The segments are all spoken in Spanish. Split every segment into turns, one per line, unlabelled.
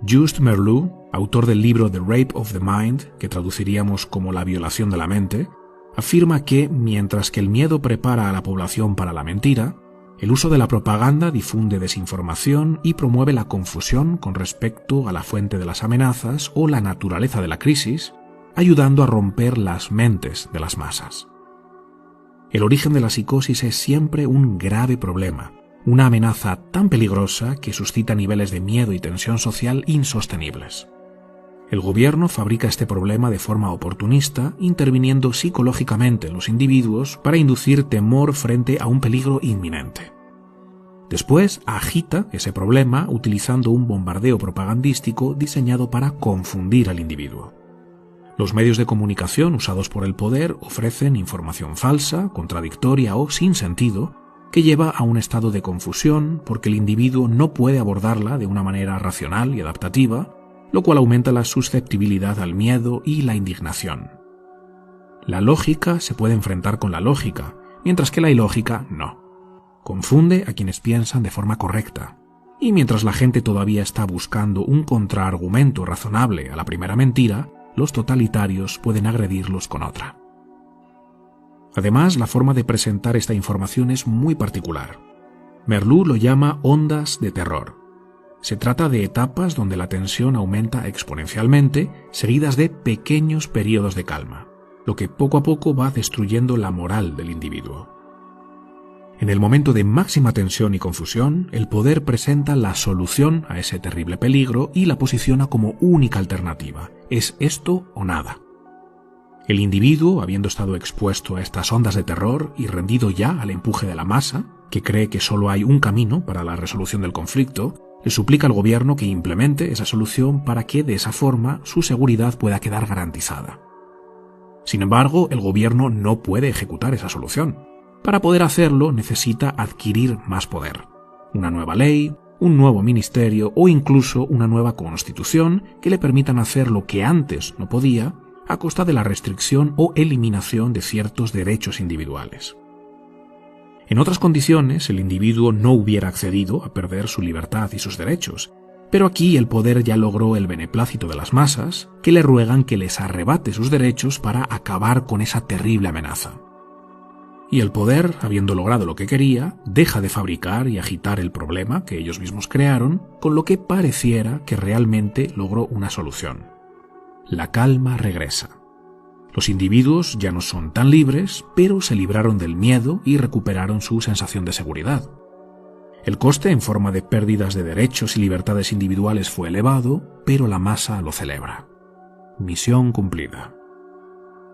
Just Merleau, autor del libro The Rape of the Mind, que traduciríamos como La violación de la mente, afirma que, mientras que el miedo prepara a la población para la mentira, el uso de la propaganda difunde desinformación y promueve la confusión con respecto a la fuente de las amenazas o la naturaleza de la crisis, ayudando a romper las mentes de las masas. El origen de la psicosis es siempre un grave problema, una amenaza tan peligrosa que suscita niveles de miedo y tensión social insostenibles. El gobierno fabrica este problema de forma oportunista, interviniendo psicológicamente en los individuos para inducir temor frente a un peligro inminente. Después agita ese problema utilizando un bombardeo propagandístico diseñado para confundir al individuo. Los medios de comunicación usados por el poder ofrecen información falsa, contradictoria o sin sentido, que lleva a un estado de confusión porque el individuo no puede abordarla de una manera racional y adaptativa, lo cual aumenta la susceptibilidad al miedo y la indignación. La lógica se puede enfrentar con la lógica, mientras que la ilógica no. Confunde a quienes piensan de forma correcta, y mientras la gente todavía está buscando un contraargumento razonable a la primera mentira, los totalitarios pueden agredirlos con otra. Además, la forma de presentar esta información es muy particular. Merleau lo llama ondas de terror. Se trata de etapas donde la tensión aumenta exponencialmente, seguidas de pequeños periodos de calma, lo que poco a poco va destruyendo la moral del individuo. En el momento de máxima tensión y confusión, el poder presenta la solución a ese terrible peligro y la posiciona como única alternativa. Es esto o nada. El individuo, habiendo estado expuesto a estas ondas de terror y rendido ya al empuje de la masa, que cree que solo hay un camino para la resolución del conflicto, le suplica al gobierno que implemente esa solución para que, de esa forma, su seguridad pueda quedar garantizada. Sin embargo, el gobierno no puede ejecutar esa solución. Para poder hacerlo, necesita adquirir más poder. Una nueva ley, un nuevo ministerio o incluso una nueva constitución que le permitan hacer lo que antes no podía, a costa de la restricción o eliminación de ciertos derechos individuales. En otras condiciones, el individuo no hubiera accedido a perder su libertad y sus derechos, pero aquí el poder ya logró el beneplácito de las masas, que le ruegan que les arrebate sus derechos para acabar con esa terrible amenaza. Y el poder, habiendo logrado lo que quería, deja de fabricar y agitar el problema que ellos mismos crearon, con lo que pareciera que realmente logró una solución. La calma regresa. Los individuos ya no son tan libres, pero se libraron del miedo y recuperaron su sensación de seguridad. El coste en forma de pérdidas de derechos y libertades individuales fue elevado, pero la masa lo celebra. Misión cumplida.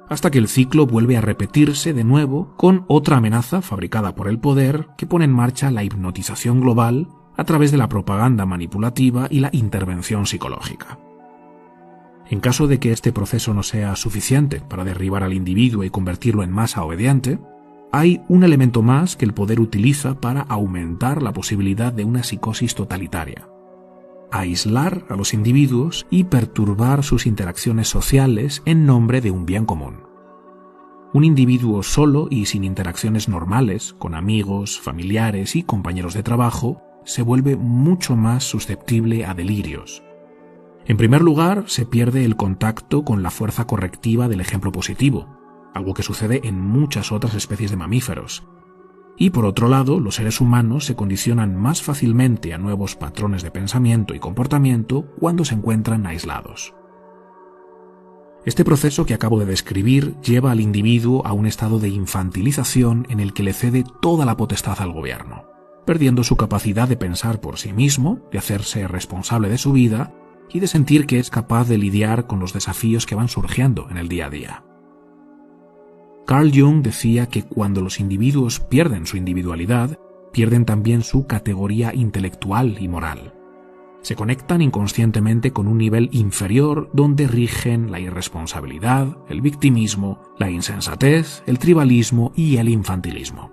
Hasta que el ciclo vuelve a repetirse de nuevo con otra amenaza fabricada por el poder que pone en marcha la hipnotización global a través de la propaganda manipulativa y la intervención psicológica. En caso de que este proceso no sea suficiente para derribar al individuo y convertirlo en masa obediente, hay un elemento más que el poder utiliza para aumentar la posibilidad de una psicosis totalitaria: aislar a los individuos y perturbar sus interacciones sociales en nombre de un bien común. Un individuo solo y sin interacciones normales con amigos, familiares y compañeros de trabajo se vuelve mucho más susceptible a delirios. En primer lugar, se pierde el contacto con la fuerza correctiva del ejemplo positivo, algo que sucede en muchas otras especies de mamíferos. Y por otro lado, los seres humanos se condicionan más fácilmente a nuevos patrones de pensamiento y comportamiento cuando se encuentran aislados. Este proceso que acabo de describir lleva al individuo a un estado de infantilización en el que le cede toda la potestad al gobierno, perdiendo su capacidad de pensar por sí mismo, de hacerse responsable de su vida y de sentir que es capaz de lidiar con los desafíos que van surgiendo en el día a día. Carl Jung decía que cuando los individuos pierden su individualidad, pierden también su categoría intelectual y moral. Se conectan inconscientemente con un nivel inferior donde rigen la irresponsabilidad, el victimismo, la insensatez, el tribalismo y el infantilismo.